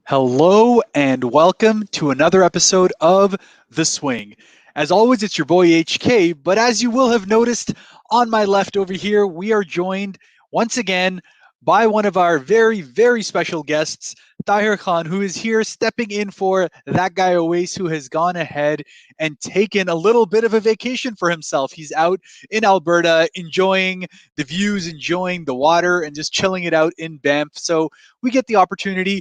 Hello and welcome to another episode of The Swing. As always, it's your boy HK, but as you will have noticed on my left over here, we are joined once again by one of our very, very special guests, Tahir Khan, who is here stepping in for that guy Oais, who has gone ahead and taken a little bit of a vacation for himself. He's out in Alberta enjoying the views, enjoying the water, and just chilling it out in Banff. So we get the opportunity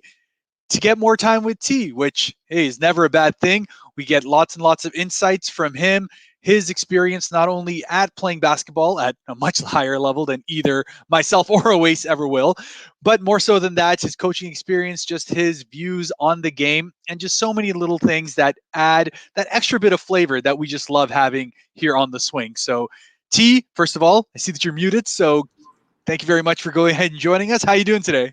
to get more time with T, which, hey, is never a bad thing. We get lots and lots of insights from him, his experience not only at playing basketball at a much higher level than either myself or Oais ever will, but more so than that, his coaching experience, just his views on the game, and just so many little things that add that extra bit of flavor that we just love having here on The Swing. So, T, first of all, I see that you're muted, so thank you very much for going ahead and joining us. How are you doing today?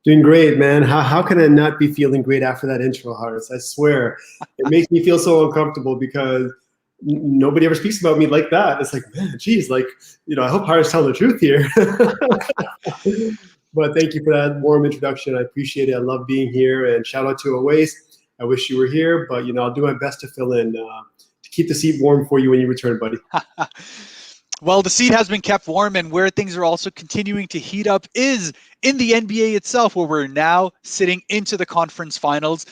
Doing great, man. How can I not be feeling great after that intro, Harris? I swear. It makes me feel so uncomfortable because nobody ever speaks about me like that. It's like, man, geez, I hope Harris telling the truth here. But thank you for that warm introduction. I appreciate it. I love being here. And shout out to Oais. I wish you were here, but, I'll do my best to fill in, to keep the seat warm for you when you return, buddy. Well, the seat has been kept warm, and where things are also continuing to heat up is in the NBA itself, where we're now sitting into the conference finals.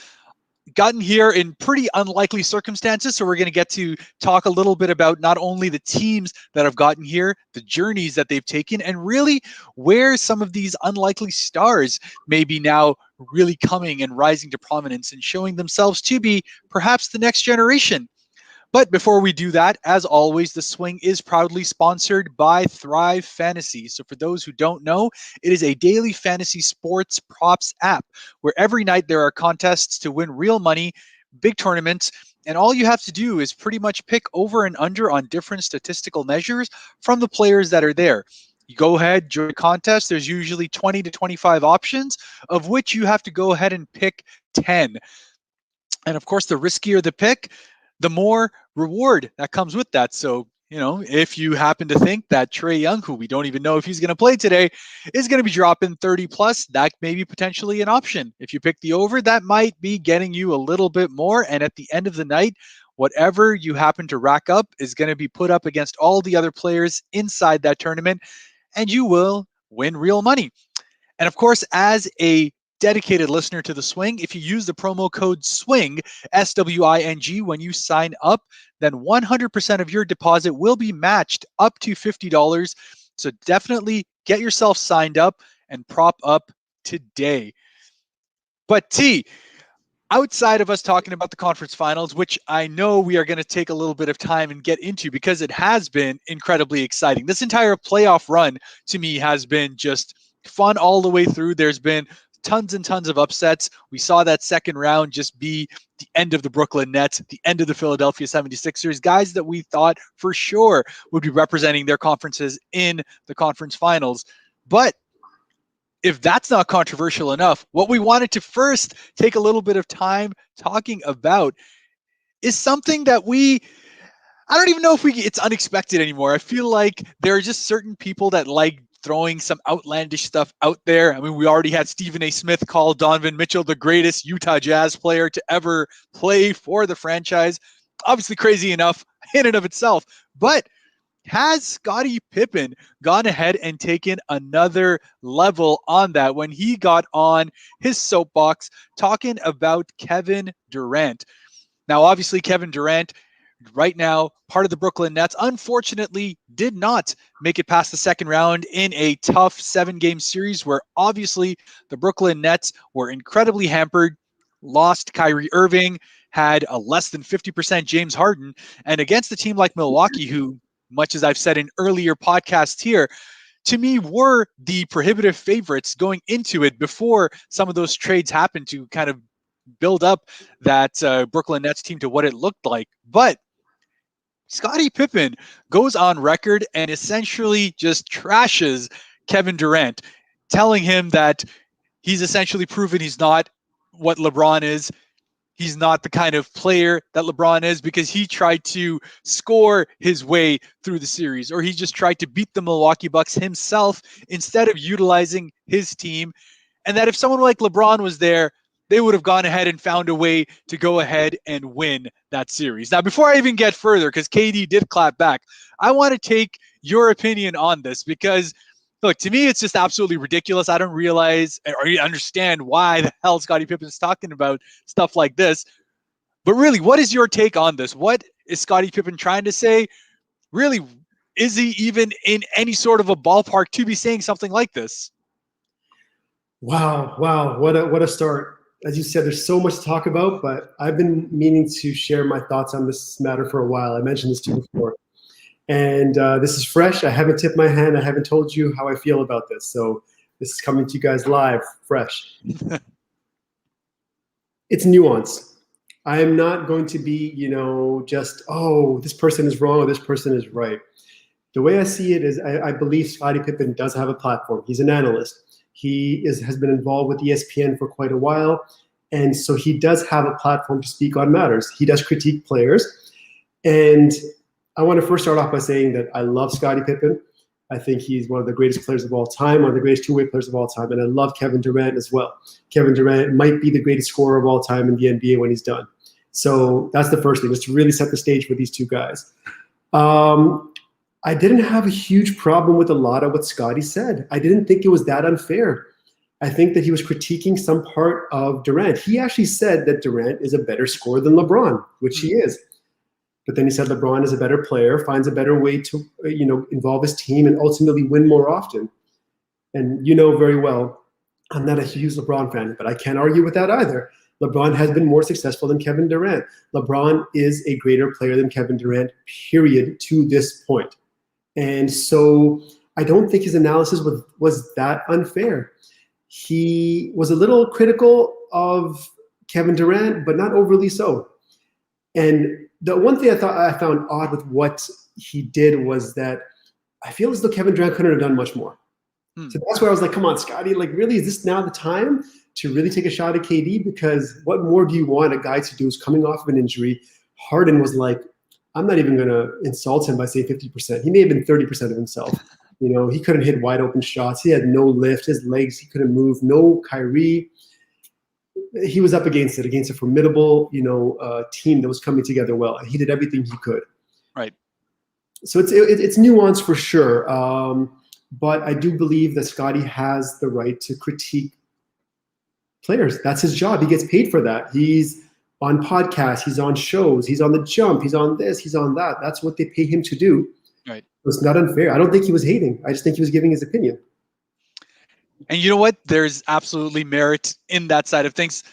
Gotten here in pretty unlikely circumstances, so we're going to get to talk a little bit about not only the teams that have gotten here, the journeys that they've taken, and really where some of these unlikely stars may be now really coming and rising to prominence and showing themselves to be perhaps the next generation. But before we do that, as always, The Swing is proudly sponsored by Thrive Fantasy. So for those who don't know, it is a daily fantasy sports props app where every night there are contests to win real money, big tournaments, and all you have to do is pretty much pick over and under on different statistical measures from the players that are there. You go ahead, join a contest. There's usually 20 to 25 options, of which you have to go ahead and pick 10. And of course, the riskier the pick, the more reward that comes with that. So, if you happen to think that Trae Young, who we don't even know if he's going to play today, is going to be dropping 30 plus, that may be potentially an option. If you pick the over, that might be getting you a little bit more. And at the end of the night, whatever you happen to rack up is going to be put up against all the other players inside that tournament, and you will win real money. And of course, as a dedicated listener to The Swing, if you use the promo code SWING, SWING, when you sign up, then 100% of your deposit will be matched up to $50. So definitely get yourself signed up and prop up today. But T, outside of us talking about the conference finals, which I know we are going to take a little bit of time and get into because it has been incredibly exciting. This entire playoff run to me has been just fun all the way through. There's been tons and tons of upsets. We saw that second round just be the end of the Brooklyn Nets, the end of the Philadelphia 76ers, guys that we thought for sure would be representing their conferences in the conference finals. But if that's not controversial enough, what we wanted to first take a little bit of time talking about is something that I don't even know if it's unexpected anymore. I feel like there are just certain people that like throwing some outlandish stuff out there. I mean, we already had Stephen A. Smith call Donovan Mitchell the greatest Utah Jazz player to ever play for the franchise. Obviously crazy enough in and of itself. But has Scottie Pippen gone ahead and taken another level on that when he got on his soapbox talking about Kevin Durant? Now, obviously, Kevin Durant, right now, part of the Brooklyn Nets, unfortunately did not make it past the second round in a tough 7-game series where obviously the Brooklyn Nets were incredibly hampered, lost Kyrie Irving, had a less than 50% James Harden, and against a team like Milwaukee, who, much as I've said in earlier podcasts here, to me were the prohibitive favorites going into it before some of those trades happened to kind of build up that Brooklyn Nets team to what it looked like. But Scottie Pippen goes on record and essentially just trashes Kevin Durant, telling him that he's essentially proven he's not what LeBron is. He's not the kind of player that LeBron is because he tried to score his way through the series, or he just tried to beat the Milwaukee Bucks himself instead of utilizing his team. And that if someone like LeBron was there, they would have gone ahead and found a way to go ahead and win that series. Now, before I even get further, because KD did clap back, I want to take your opinion on this because, look, to me, it's just absolutely ridiculous. I don't realize or understand why the hell Scottie Pippen is talking about stuff like this. But really, what is your take on this? What is Scottie Pippen trying to say? Really, is he even in any sort of a ballpark to be saying something like this? Wow, what a start. As you said, there's so much to talk about, but I've been meaning to share my thoughts on this matter for a while. I mentioned this to you before. And this is fresh. I haven't tipped my hand. I haven't told you how I feel about this. So this is coming to you guys live, fresh. It's nuance. I am not going to be, just, oh, this person is wrong or this person is right. The way I see it is I believe Scottie Pippen does have a platform. He's an analyst. He has been involved with ESPN for quite a while. And so he does have a platform to speak on matters. He does critique players. And I want to first start off by saying that I love Scottie Pippen. I think he's one of the greatest players of all time, one of the greatest two-way players of all time, and I love Kevin Durant as well. Kevin Durant might be the greatest scorer of all time in the NBA when he's done. So that's the first thing, just to really set the stage for these two guys. I didn't have a huge problem with a lot of what Scottie said. I didn't think it was that unfair. I think that he was critiquing some part of Durant. He actually said that Durant is a better scorer than LeBron, which he is. But then he said LeBron is a better player, finds a better way to, involve his team and ultimately win more often. And you know very well, I'm not a huge LeBron fan, but I can't argue with that either. LeBron has been more successful than Kevin Durant. LeBron is a greater player than Kevin Durant, period, to this point. And so I don't think his analysis was that unfair. He was a little critical of Kevin Durant, but not overly so. And the one thing I found odd with what he did was that I feel as though Kevin Durant couldn't have done much more. So that's where I was like, come on, Scottie, really, is this now the time to really take a shot at KD? Because what more do you want a guy to do who's coming off of an injury? Harden was like, I'm not even going to insult him by saying 50%. He may have been 30% of himself. He couldn't hit wide open shots. He had no lift. His legs, he couldn't move. No Kyrie. He was up against a formidable, team that was coming together well. And he did everything he could. Right. So it's nuanced for sure. But I do believe that Scottie has the right to critique players. That's his job. He gets paid for that. He's on podcasts. He's on shows. He's on The Jump. He's on this. He's on that. That's what they pay him to do. Right. So it's not unfair. I don't think he was hating. I just think he was giving his opinion. And you know what? There's absolutely merit in that side of things.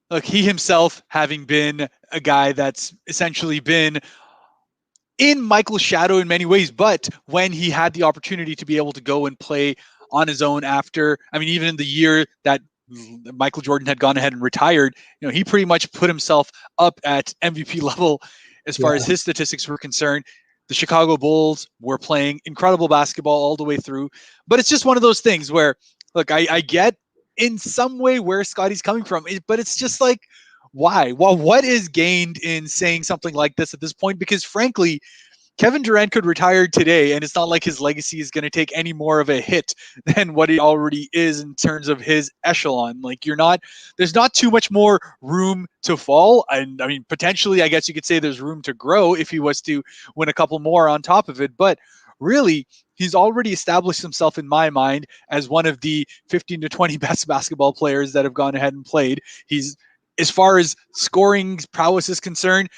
Look, he himself, having been a guy that's essentially been in Michael's shadow in many ways, but when he had the opportunity to be able to go and play on his own after, even in the year that Michael Jordan had gone ahead and retired, he pretty much put himself up at MVP level as far as his statistics were concerned. The Chicago Bulls were playing incredible basketball all the way through, but it's just one of those things where, look, I get in some way where Scottie's coming from, but it's just like, why? Well, what is gained in saying something like this at this point? Because frankly, Kevin Durant could retire today, and it's not like his legacy is going to take any more of a hit than what it already is in terms of his echelon. There's not too much more room to fall. And potentially, I guess you could say there's room to grow if he was to win a couple more on top of it. But really, he's already established himself in my mind as one of the 15 to 20 best basketball players that have gone ahead and played. He's, as far as scoring prowess is concerned,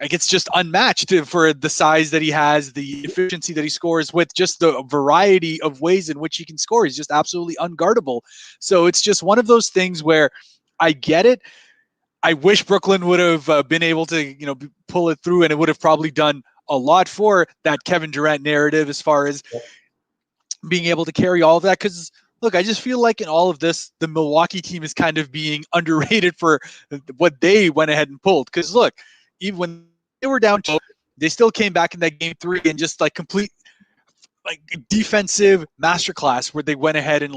it's just unmatched for the size that he has, the efficiency that he scores with, just the variety of ways in which he can score. He's just absolutely unguardable. So it's just one of those things where I get it. I wish Brooklyn would have been able to, pull it through, and it would have probably done a lot for that Kevin Durant narrative as far as being able to carry all of that. Because look, I just feel like in all of this, the Milwaukee team is kind of being underrated for what they went ahead and pulled. Because look, even when they were down, they still came back in that game 3 and just complete defensive masterclass where they went ahead and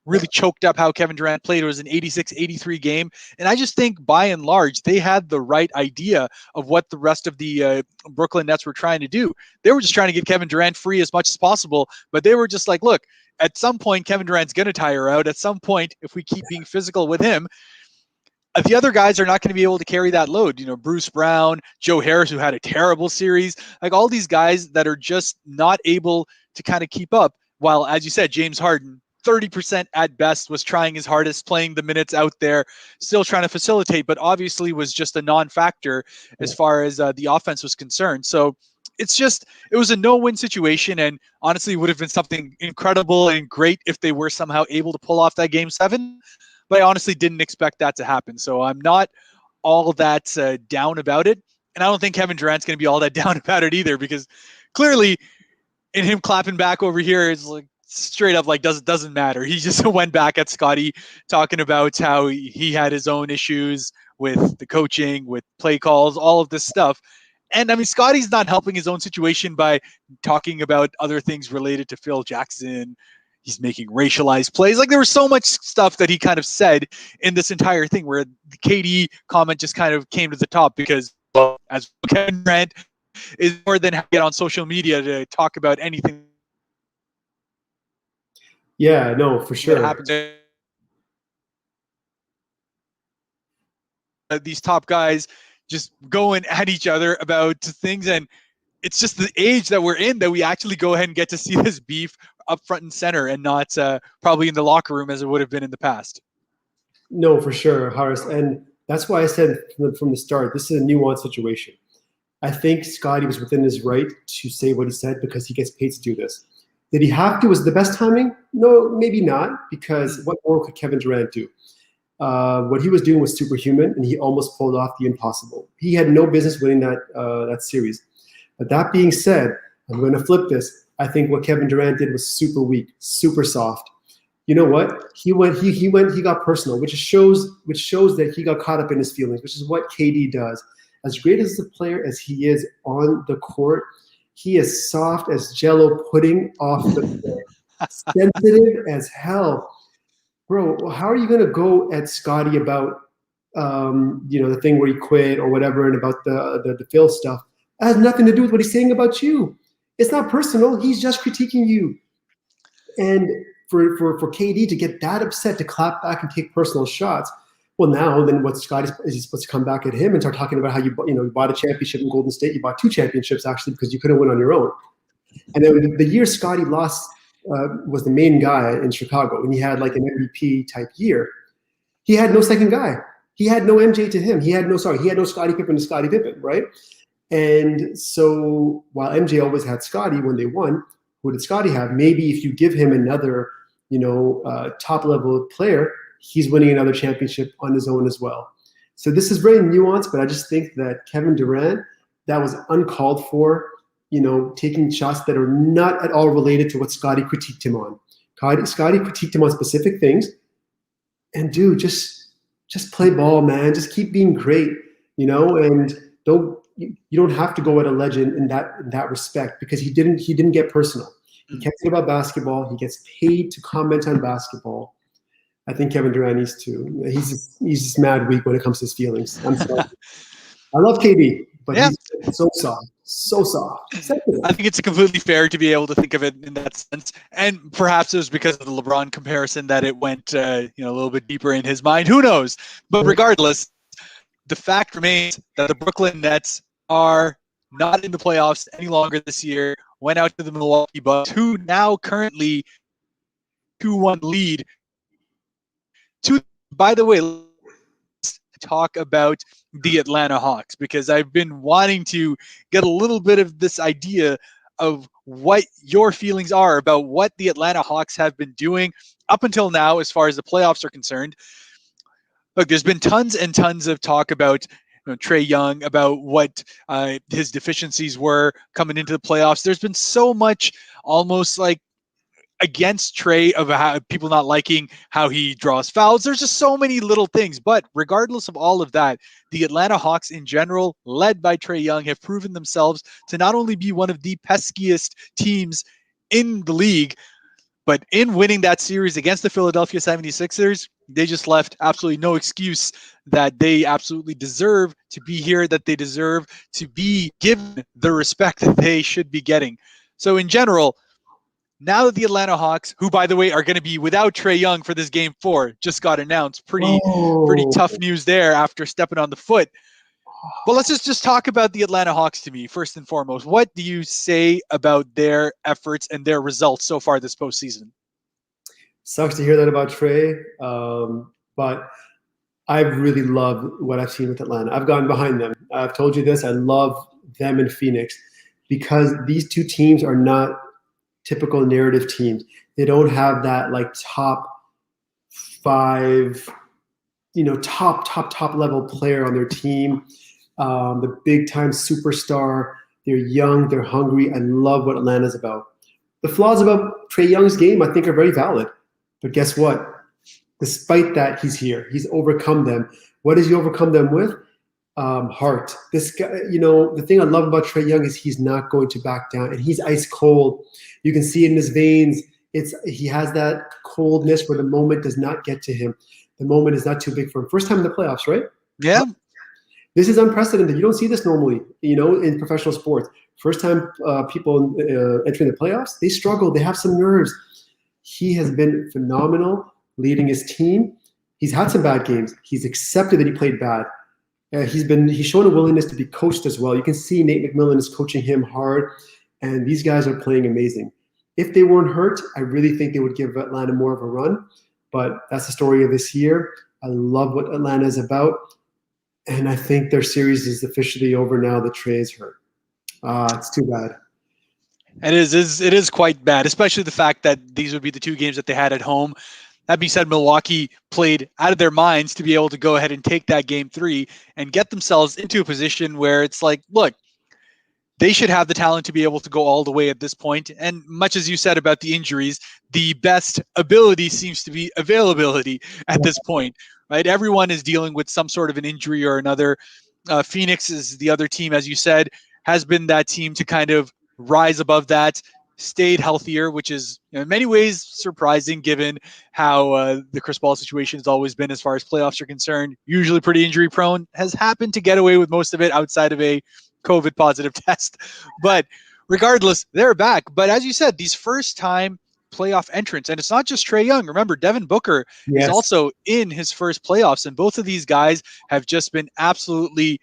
really choked up how Kevin Durant played. It was an 86-83 game. And I just think by and large, they had the right idea of what the rest of the Brooklyn Nets were trying to do. They were just trying to get Kevin Durant free as much as possible, but they were just like, look, at some point, Kevin Durant's going to tire out. At some point, if we keep being physical with him, the other guys are not going to be able to carry that load. Bruce Brown, Joe Harris, who had a terrible series, like all these guys that are just not able to kind of keep up. While, as you said, James Harden, 30% at best, was trying his hardest, playing the minutes out there, still trying to facilitate, but obviously was just a non-factor as far as the offense was concerned. So it was a no-win situation, and honestly would have been something incredible and great if they were somehow able to pull off that Game 7. But I honestly didn't expect that to happen. So I'm not all that down about it. And I don't think Kevin Durant's going to be all that down about it either, because clearly in him clapping back over here is like straight up like doesn't matter. He just went back at Scottie, talking about how he had his own issues with the coaching, with play calls, all of this stuff. And I mean, Scottie's not helping his own situation by talking about other things related to Phil Jackson. He's making racialized plays. Like, there was so much stuff that he kind of said in this entire thing, where the KD comment just kind of came to the top because, well, as Kevin Durant is more than happy to get on social media to talk about anything. Yeah, no, for sure. That happens. These top guys just going at each other about things, and it's just the age that we're in that we actually go ahead and get to see this beef up front and center, and not probably in the locker room as it would have been in the past. No, for sure, Harris. And that's why I said from the start, this is a nuanced situation. I think Scottie was within his right to say what he said because he gets paid to do this. Did he have to? Was it the best timing? No, maybe not, because what more could Kevin Durant do? What he was doing was superhuman, and he almost pulled off the impossible. He had no business winning that series. But that being said, I'm going to flip this. I think what Kevin Durant did was super weak, super soft. You know what? He got personal, which shows that he got caught up in his feelings, which is what KD does. As great as the player as he is on the court, he is soft as Jell-O pudding off the floor, sensitive as hell. Bro, how are you going to go at Scottie about the thing where he quit or whatever, and about the Phil stuff? It has nothing to do with what he's saying about you. It's not personal. He's just critiquing you. And for KD to get that upset, to clap back and take personal shots, well, now then what Scottie is supposed to come back at him and start talking about how you bought a championship in Golden State. You bought 2 championships actually because you couldn't win on your own. And then the year Scottie lost was the main guy in Chicago, and he had like an MVP type year. He had no second guy. He had no MJ to him. He had no Scottie Pippen to Scottie Pippen, right? And so while MJ always had Scottie when they won, who did Scottie have? Maybe if you give him another, top level player, he's winning another championship on his own as well. So this is very nuanced, but I just think that Kevin Durant, that was uncalled for, taking shots that are not at all related to what Scottie critiqued him on. Scottie critiqued him on specific things. And dude, just play ball, man. Just keep being great, and you don't have to go at a legend in that respect, because he didn't get personal. He kept it about basketball. He gets paid to comment on basketball. I think Kevin Durant needs to. He's just mad weak when it comes to his feelings. I'm sorry. I love KD, but he's so soft. So soft. I think it's completely fair to be able to think of it in that sense. And perhaps it was because of the LeBron comparison that it went a little bit deeper in his mind. Who knows? But regardless, the fact remains that the Brooklyn Nets are not in the playoffs any longer this year. Went out to the Milwaukee Bucks, who now currently 2-1 lead. By the way, let's talk about the Atlanta Hawks, because I've been wanting to get a little bit of this idea of what your feelings are about what the Atlanta Hawks have been doing up until now as far as the playoffs are concerned. Look, there's been tons and tons of talk about Trae Young, about what his deficiencies were coming into the playoffs. There's been so much almost like against Trae of how people not liking how he draws fouls. There's just so many little things. But regardless of all of that, the Atlanta Hawks in general, led by Trae Young, have proven themselves to not only be one of the peskiest teams in the league, but in winning that series against the Philadelphia 76ers, they just left absolutely no excuse that they absolutely deserve to be here, that they deserve to be given the respect that they should be getting. So in general, Now that the Atlanta Hawks, who by the way are going to be without Trae Young for this game 4, just got announced. Pretty Oh, tough news there after stepping on the foot. But let's just talk about the Atlanta Hawks to me first and foremost. What do you say about their efforts and their results so far this postseason? sucks to hear that about Trey, but I really love what I've seen with Atlanta. I've gone behind them. I've told you this. I love them in Phoenix because these two teams are not typical narrative teams. They don't have that like top five, top level player on their team, the big time superstar. They're young, they're hungry. I love what Atlanta's about. The flaws about Trae Young's game, I think, are very valid. But guess what? Despite that, he's here. He's overcome them. What does he overcome them with? Heart. This guy, the thing I love about Trae Young is he's not going to back down, and he's ice cold. You can see it in his veins. He has that coldness where the moment does not get to him. The moment is not too big for him. First time in the playoffs, right? Yeah. This is unprecedented. You don't see this normally, in professional sports. First time people entering the playoffs, they struggle. They have some nerves. He has been phenomenal leading his team. He's had some bad games. He's accepted that he played bad. He's shown a willingness to be coached as well. You can see Nate McMillan is coaching him hard, and these guys are playing amazing. If they weren't hurt, I really think they would give Atlanta more of a run, but that's the story of this year. I love what Atlanta is about, and I think their series is officially over now that Trae is hurt. It's too bad. It is quite bad, especially the fact that these would be the two games that they had at home. That being said, Milwaukee played out of their minds to be able to go ahead and take that game 3 and get themselves into a position where it's like, look, they should have the talent to be able to go all the way at this point. And much as you said about the injuries, the best ability seems to be availability at this point, right? Everyone is dealing with some sort of an injury or another. Phoenix is the other team, as you said, has been that team to kind of rise above that, stayed healthier, which is in many ways surprising given how the Chris Paul situation has always been as far as playoffs are concerned. Usually pretty injury prone, has happened to get away with most of it outside of a COVID positive test. But regardless, they're back. But as you said, these first time playoff entrants, and it's not just Trae Young. Remember, Devin Booker is also in his first playoffs, and both of these guys have just been absolutely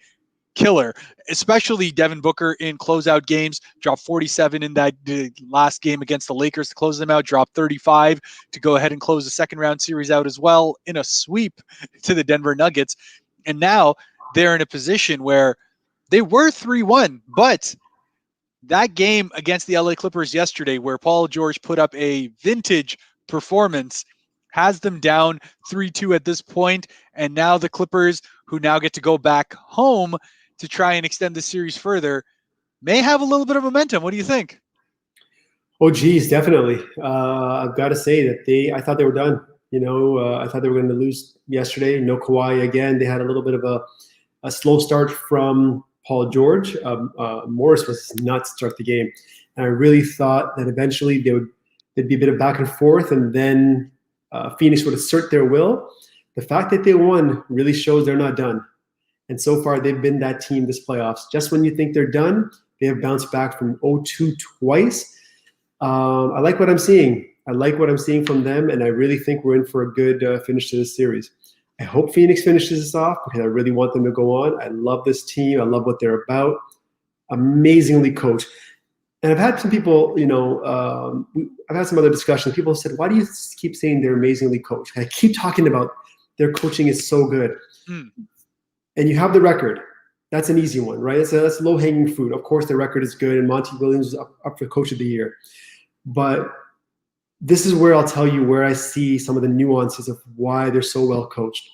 killer, especially Devin Booker in closeout games. Dropped 47 in that last game against the Lakers to close them out, dropped 35 to go ahead and close the second round series out as well in a sweep to the Denver Nuggets. And now they're in a position where they were 3-1, but that game against the LA Clippers yesterday, where Paul George put up a vintage performance, has them down 3-2 at this point. And now the Clippers, who now get to go back home to try and extend the series further, may have a little bit of momentum. What do you think? Oh, geez, definitely. I've got to say that I thought they were done. I thought they were going to lose yesterday. No Kawhi again. They had a little bit of a slow start from Paul George. Morris was not to start the game. And I really thought that eventually there'd be a bit of back and forth, and then Phoenix would assert their will. The fact that they won really shows they're not done. And so far, they've been that team this playoffs. Just when you think they're done, they have bounced back from 0-2 twice. I like what I'm seeing. I like what I'm seeing from them, and I really think we're in for a good finish to this series. I hope Phoenix finishes this off because I really want them to go on. I love this team. I love what they're about. Amazingly coached. And I've had some people, I've had some other discussions. People said, why do you keep saying they're amazingly coached? I keep talking about their coaching is so good. And you have the record. That's an easy one, right? That's low-hanging fruit. Of course, the record is good, and Monty Williams is up for Coach of the Year. But this is where I'll tell you where I see some of the nuances of why they're so well coached.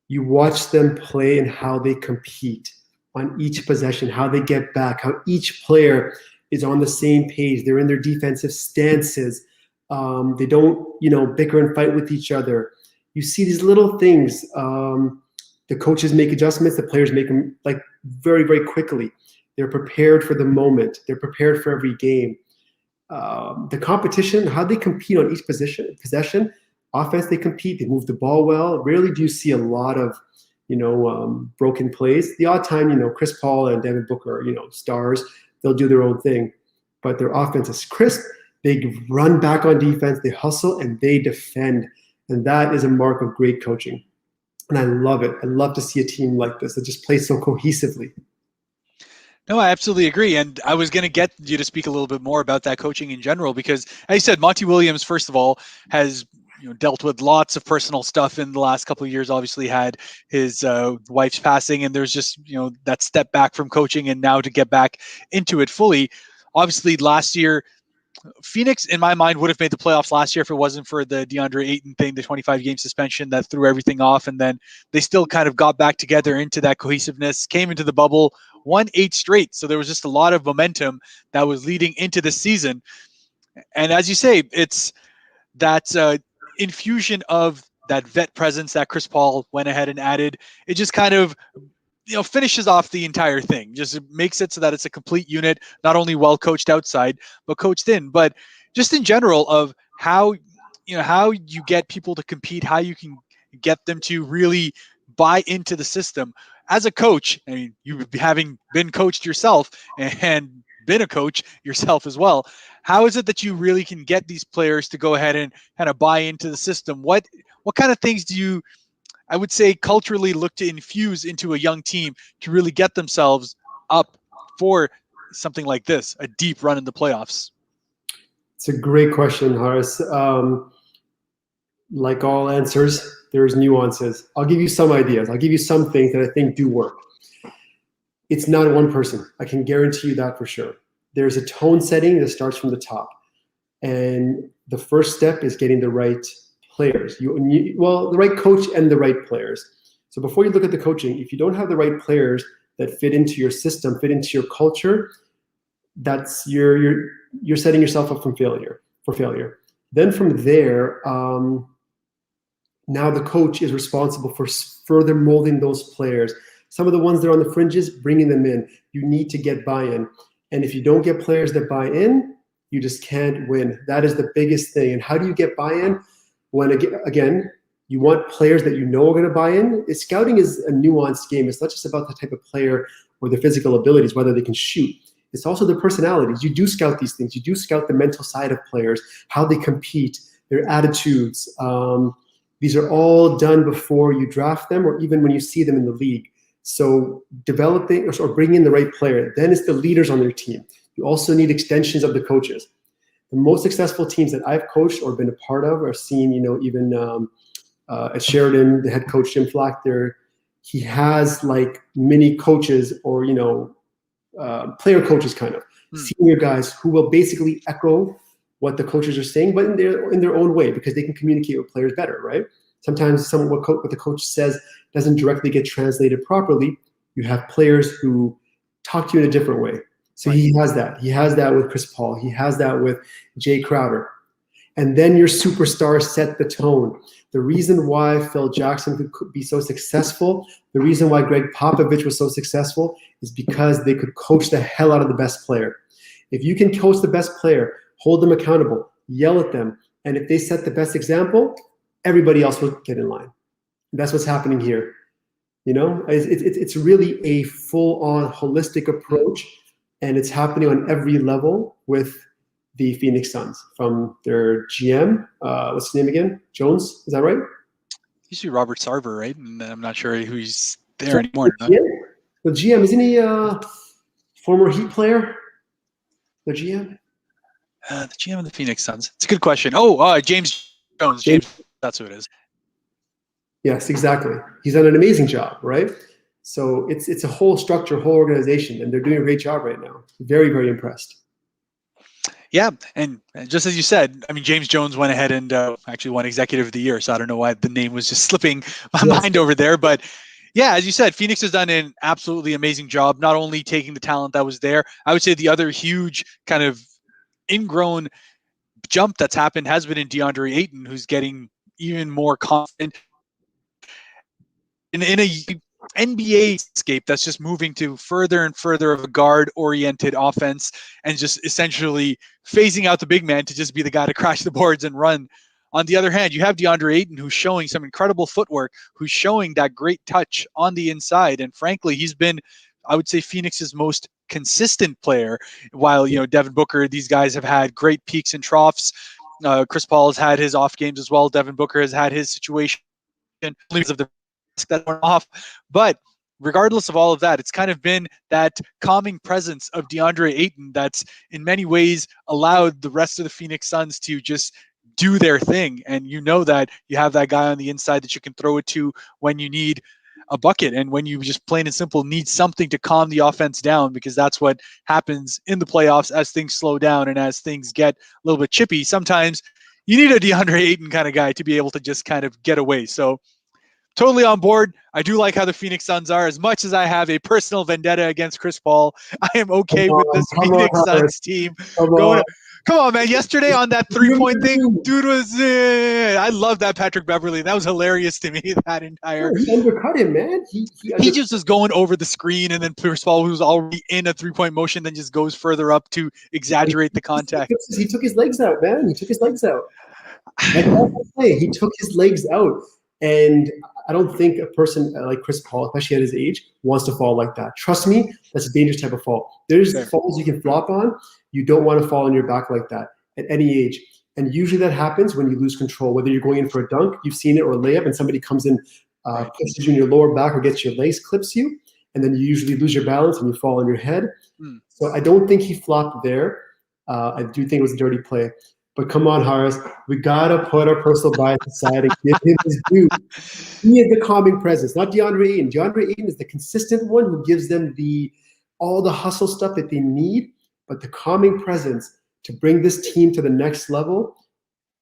You watch them play and how they compete on each possession, how they get back, how each player is on the same page. They're in their defensive stances. They don't, bicker and fight with each other. You see these little things. The coaches make adjustments. The players make them very, very quickly. They're prepared for the moment. They're prepared for every game. The competition, how they compete on each possession. Offense, they compete. They move the ball well. Rarely do you see a lot of, broken plays. The odd time, Chris Paul and Devin Booker are, stars. They'll do their own thing. But their offense is crisp. They run back on defense, they hustle, and they defend. And that is a mark of great coaching. And I love it. I love to see a team like this that just plays so cohesively. No, I absolutely agree. And I was going to get you to speak a little bit more about that coaching in general, because as you said, Monty Williams, first of all, has dealt with lots of personal stuff in the last couple of years. Obviously had his wife's passing, and there's just, that step back from coaching, and now to get back into it fully. Obviously last year, Phoenix, in my mind, would have made the playoffs last year if it wasn't for the DeAndre Ayton thing, the 25-game suspension that threw everything off. And then they still kind of got back together into that cohesiveness, came into the bubble, won 8 straight. So there was just a lot of momentum that was leading into this season. And as you say, it's that infusion of that vet presence that Chris Paul went ahead and added. It just kind of finishes off the entire thing. Just makes it so that it's a complete unit, not only well coached outside, but coached in. But just in general of how you get people to compete, how you can get them to really buy into the system. As a coach, I mean, you having been coached yourself and been a coach yourself as well, how is it that you really can get these players to go ahead and kind of buy into the system? What kind of things do you, I would say, culturally look to infuse into a young team to really get themselves up for something like this, a deep run in the playoffs? It's a great question, Horace. Like all answers, there's nuances. I'll give you some ideas. I'll give you some things that I think do work. It's not one person. I can guarantee you that for sure. There's a tone setting that starts from the top. And the first step is getting the right players. The right coach and the right players. So before you look at the coaching, if you don't have the right players that fit into your system, fit into your culture, that's you're setting yourself up for failure. Then from there, now the coach is responsible for further molding those players. Some of the ones that are on the fringes, bringing them in. You need to get buy-in. And if you don't get players that buy in, you just can't win. That is the biggest thing. And how do you get buy-in? When, again, you want players that you know are going to buy in. Scouting is a nuanced game. It's not just about the type of player or their physical abilities, whether they can shoot. It's also their personalities. You do scout these things. You do scout the mental side of players, how they compete, their attitudes. These are all done before you draft them or even when you see them in the league. So developing or bringing in the right player, then it's the leaders on their team. You also need extensions of the coaches. The most successful teams that I've coached or been a part of or seen, even at Sheridan, the head coach, Jim Flack there, he has like mini coaches or, player coaches kind of, senior guys who will basically echo what the coaches are saying, but in their own way, because they can communicate with players better, right? Sometimes what the coach says doesn't directly get translated properly. You have players who talk to you in a different way. So he has that. He has that with Chris Paul. He has that with Jay Crowder. And then your superstars set the tone. The reason why Phil Jackson could be so successful, the reason why Greg Popovich was so successful is because they could coach the hell out of the best player. If you can coach the best player, hold them accountable, yell at them, and if they set the best example, everybody else will get in line. That's what's happening here. It's really a full-on holistic approach, and it's happening on every level with the Phoenix Suns, from their GM, what's his name again? Jones, is that right? Used to be Robert Sarver, right? And I'm not sure who's there anymore. The GM, isn't he a former Heat player? The GM? The GM of the Phoenix Suns. It's a good question. Oh, James Jones. James, that's who it is. Yes, exactly. He's done an amazing job, right? So it's a whole structure, whole organization, and they're doing a great job right now. Very, very impressed. Yeah, and just as you said, I mean, James Jones went ahead and actually won Executive of the Year, so I don't know why the name was just slipping my mind over there. But yeah, as you said, Phoenix has done an absolutely amazing job, not only taking the talent that was there. I would say the other huge kind of ingrown jump that's happened has been in DeAndre Ayton, who's getting even more confident in a NBA scape that's just moving to further and further of a guard-oriented offense and just essentially phasing out the big man to just be the guy to crash the boards and run. On the other hand, you have DeAndre Ayton, who's showing some incredible footwork, who's showing that great touch on the inside. And frankly, he's been I would say, Phoenix's most consistent player. While, Devin Booker, these guys have had great peaks and troughs. Chris Paul has had his off games as well. Devin Booker has had his situation because of the that went off. But regardless of all of that, it's kind of been that calming presence of DeAndre Ayton that's in many ways allowed the rest of the Phoenix Suns to just do their thing. And that you have that guy on the inside that you can throw it to when you need a bucket and when you just plain and simple need something to calm the offense down, because that's what happens in the playoffs as things slow down and as things get a little bit chippy. Sometimes you need a DeAndre Ayton kind of guy to be able to just kind of get away. So totally on board. I do like how the Phoenix Suns are. As much as I have a personal vendetta against Chris Paul, I am okay with this Phoenix Suns team going. Come on, man. Yesterday on that 3-point thing, dude was I love that Patrick Beverley. That was hilarious to me, that entire. He undercut him, man. He just was going over the screen, and then Chris Paul, who was already in a 3-point motion, then just goes further up to exaggerate the contact. He took his legs out, man. He took his legs out. Like I say, he took his legs out. And I don't think a person like Chris Paul, especially at his age, wants to fall like that. Trust me, that's a dangerous type of fall. There's falls you can flop on. You don't want to fall on your back like that at any age. And usually that happens when you lose control, whether you're going in for a dunk, you've seen it, or a layup, and somebody comes in, pushes you in your lower back or gets your legs, clips you, and then you usually lose your balance and you fall on your head. So I don't think he flopped there. I do think it was a dirty play. But come on, Harris, we got to put our personal bias aside and give him his due. He is the calming presence, not DeAndre Ayton. DeAndre Ayton is the consistent one who gives them all the hustle stuff that they need, but the calming presence to bring this team to the next level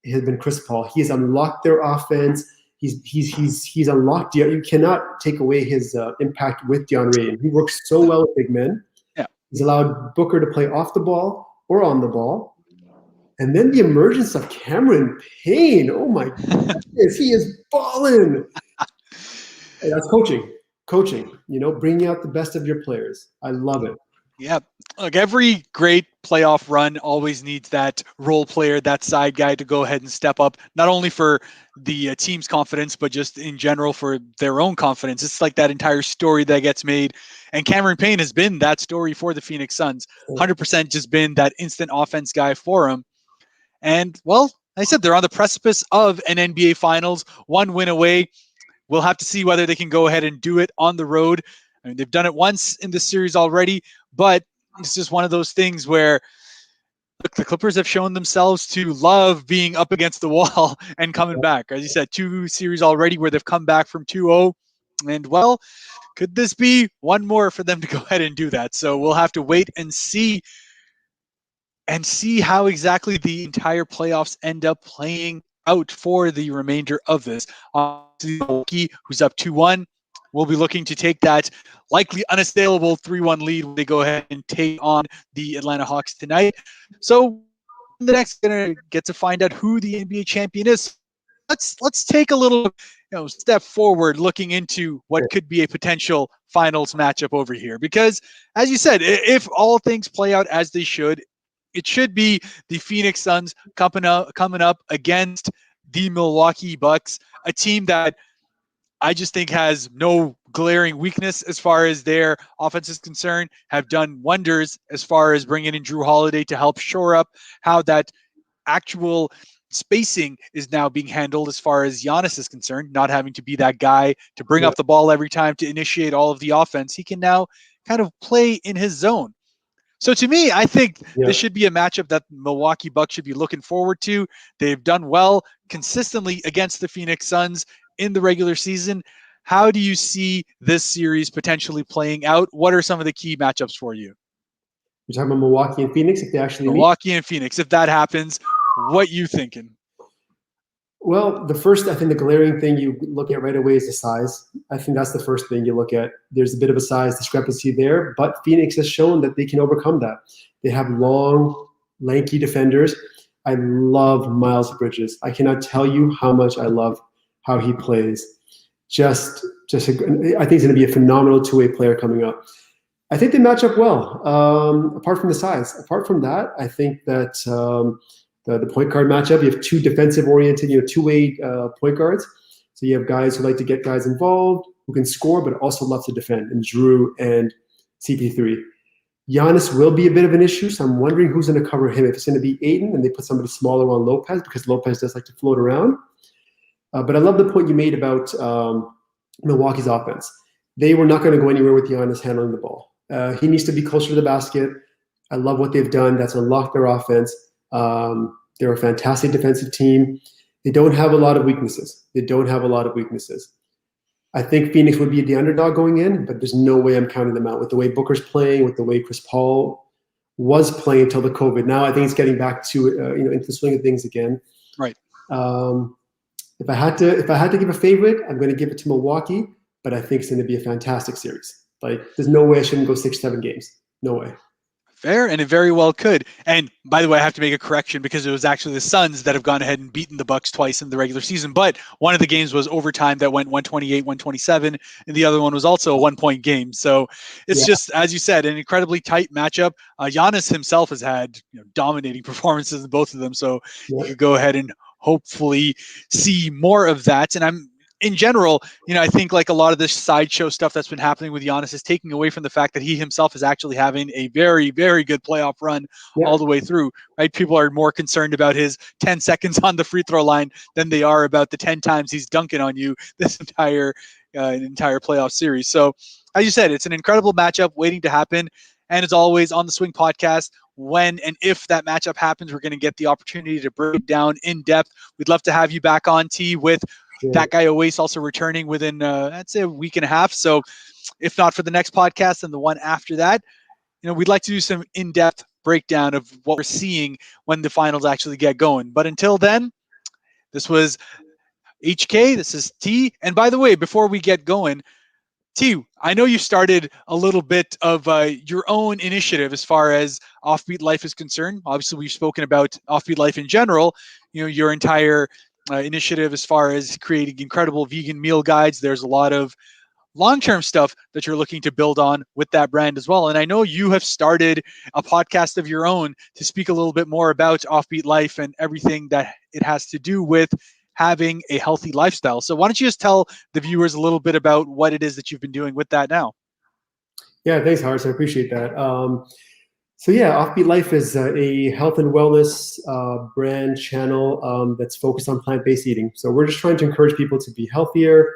has been Chris Paul. He has unlocked their offense. He's unlocked. You cannot take away his impact with DeAndre Ayton. He works so well with big men. Yeah. He's allowed Booker to play off the ball or on the ball. And then the emergence of Cameron Payne. Oh my goodness, he is balling. Hey, that's coaching. Bringing out the best of your players. I love it. Yeah. Look, every great playoff run always needs that role player, that side guy to go ahead and step up, not only for the team's confidence, but just in general for their own confidence. It's like that entire story that gets made. And Cameron Payne has been that story for the Phoenix Suns. 100% just been that instant offense guy for him. And, well, like I said, they're on the precipice of an NBA Finals, one win away. We'll have to see whether they can go ahead and do it on the road. I mean, they've done it once in this series already, but it's just one of those things where, look, the Clippers have shown themselves to love being up against the wall and coming back. As you said, 2 series already where they've come back from 2-0. And, well, could this be one more for them to go ahead and do that? So we'll have to wait and see how exactly the entire playoffs end up playing out for the remainder of this. Milwaukee, who's up 2-1, will be looking to take that likely unassailable 3-1 lead when they go ahead and take on the Atlanta Hawks tonight. So the next going to get to find out who the NBA champion is. Let's take a little step forward looking into what could be a potential finals matchup over here. Because, as you said, if all things play out as they should, it should be the Phoenix Suns coming up against the Milwaukee Bucks, a team that I just think has no glaring weakness as far as their offense is concerned, have done wonders as far as bringing in Drew Holiday to help shore up how that actual spacing is now being handled as far as Giannis is concerned, not having to be that guy to bring up the ball every time to initiate all of the offense. He can now kind of play in his zone. So to me, I think this should be a matchup that Milwaukee Bucks should be looking forward to. They've done well consistently against the Phoenix Suns in the regular season. How do you see this series potentially playing out? What are some of the key matchups for you? You're talking about Milwaukee and Phoenix, if they actually Milwaukee and Phoenix, if that happens, what you thinking? Well, I think the glaring thing you look at right away is the size. I think that's the first thing you look at. There's a bit of a size discrepancy there, but Phoenix has shown that they can overcome that. They have long, lanky defenders. I love Miles Bridges. I cannot tell you how much I love how he plays. I think he's going to be a phenomenal two-way player coming up. I think they match up well, apart from the size. Apart from that, I think that the point guard matchup, you have 2 defensive-oriented, two-way point guards. So you have guys who like to get guys involved, who can score, but also love to defend, and Drew and CP3. Giannis will be a bit of an issue, so I'm wondering who's going to cover him. If it's going to be Ayton and they put somebody smaller on Lopez, because Lopez does like to float around. But I love the point you made about Milwaukee's offense. They were not going to go anywhere with Giannis handling the ball. He needs to be closer to the basket. I love what they've done. That's unlocked their offense. They're a fantastic defensive team. They don't have a lot of weaknesses. I think Phoenix would be the underdog going in, but there's no way I'm counting them out with the way Booker's playing, with the way Chris Paul was playing until the COVID. Now I think it's getting back to into the swing of things again. Right. If I had to give a favorite, I'm going to give it to Milwaukee, but I think it's going to be a fantastic series. Like, there's no way I shouldn't go 6-7 games. No way. Fair, and it very well could. And by the way, I have to make a correction because it was actually the Suns that have gone ahead and beaten the Bucks twice in the regular season. But one of the games was overtime that went 128, 127, and the other one was also a 1-point game. So it's just, as you said, an incredibly tight matchup. Giannis himself has had dominating performances in both of them. So you could go ahead and hopefully see more of that. And in general, I think like a lot of this sideshow stuff that's been happening with Giannis is taking away from the fact that he himself is actually having a very, very good playoff run all the way through, right? People are more concerned about his 10 seconds on the free throw line than they are about the 10 times he's dunking on you this entire playoff series. So as you said, it's an incredible matchup waiting to happen. And as always on the Swing Podcast, when and if that matchup happens, we're going to get the opportunity to break it down in depth. We'd love to have you back on, T, with that guy Oase also returning within, I'd say, a week and a half. So if not for the next podcast and the one after that, we'd like to do some in-depth breakdown of what we're seeing when the finals actually get going. But until then, this was HK. This is T. And by the way, before we get going, T, I know you started a little bit of your own initiative as far as Offbeat Life is concerned. Obviously, we've spoken about Offbeat Life in general, your entire initiative as far as creating incredible vegan meal guides. There's a lot of long-term stuff that you're looking to build on with that brand as well. And I know you have started a podcast of your own to speak a little bit more about Offbeat Life and everything that it has to do with having a healthy lifestyle. So why don't you just tell the viewers a little bit about what it is that you've been doing with that now? Yeah, thanks, Harris. I appreciate that. Offbeat Life is a health and wellness brand channel that's focused on plant-based eating. So we're just trying to encourage people to be healthier,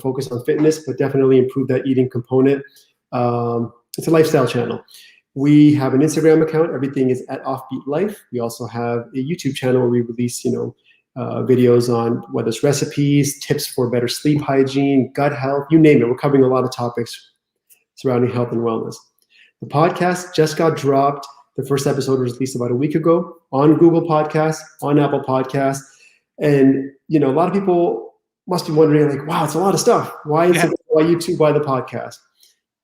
focus on fitness, but definitely improve that eating component. It's a lifestyle channel. We have an Instagram account. Everything is at Offbeat Life. We also have a YouTube channel where we release, videos on whether it's recipes, tips for better sleep hygiene, gut health, you name it. We're covering a lot of topics surrounding health and wellness. The podcast just got dropped. The first episode was released about a week ago on Google Podcasts, on Apple Podcasts. And, a lot of people must be wondering, like, wow, it's a lot of stuff. Why YouTube? Why the podcast?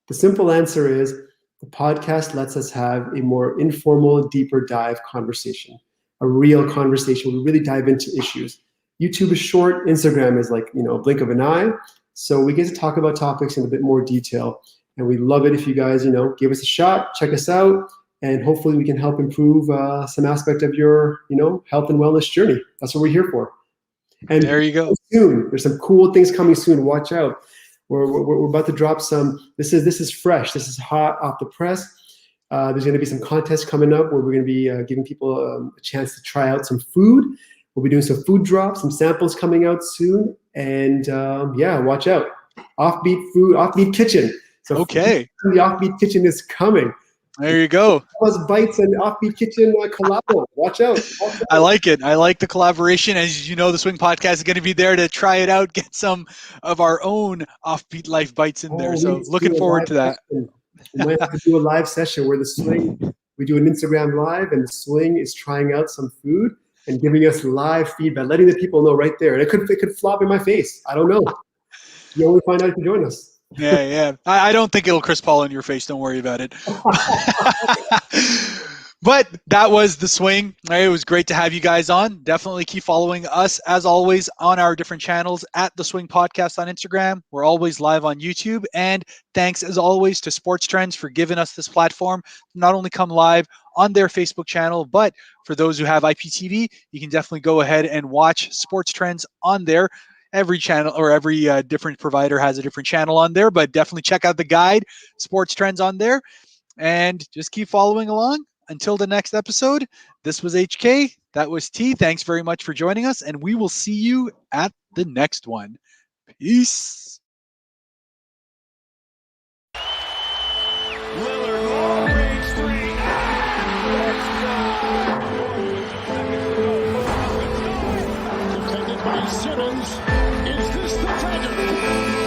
The simple answer is the podcast lets us have a more informal, deeper dive conversation, a real conversation. We really dive into issues. YouTube is short. Instagram is like, a blink of an eye. So we get to talk about topics in a bit more detail. And we love it if you guys, give us a shot, check us out, and hopefully we can help improve some aspect of your, health and wellness journey. That's what we're here for. And there you go. Soon, there's some cool things coming soon. Watch out. We're about to drop some. This is fresh. This is hot off the press. There's going to be some contests coming up where we're going to be giving people a chance to try out some food. We'll be doing some food drops, some samples coming out soon. And watch out. Offbeat Food, Offbeat Kitchen. So okay, the Offbeat Kitchen is coming. There you go. Buzz Bites and Offbeat Kitchen collab. Watch out. I like it. I like the collaboration. As you know, the Swing Podcast is going to be there to try it out, get some of our own Offbeat Life bites in there. So looking forward to that. We might have to do a live session where we do an Instagram live and the Swing is trying out some food and giving us live feedback, letting the people know right there. And it could flop in my face. I don't know. You only find out if you join us. Yeah. I don't think it'll Chris Paul in your face. Don't worry about it. But that was the Swing. It was great to have you guys on. Definitely keep following us, as always, on our different channels at the Swing Podcast on Instagram. We're always live on YouTube. And thanks, as always, to SportsTrends for giving us this platform to not only come live on their Facebook channel, but for those who have IPTV, you can definitely go ahead and watch SportsTrends on there. every channel or every different provider has a different channel on there, but definitely check out the guide, SportsTrends on there, and just keep following along. Until the next episode, this was HK. That was T. Thanks very much for joining us, and we will see you at the next one. Peace. Lillard, long range three. Defended by Simmons. Is this the dagger?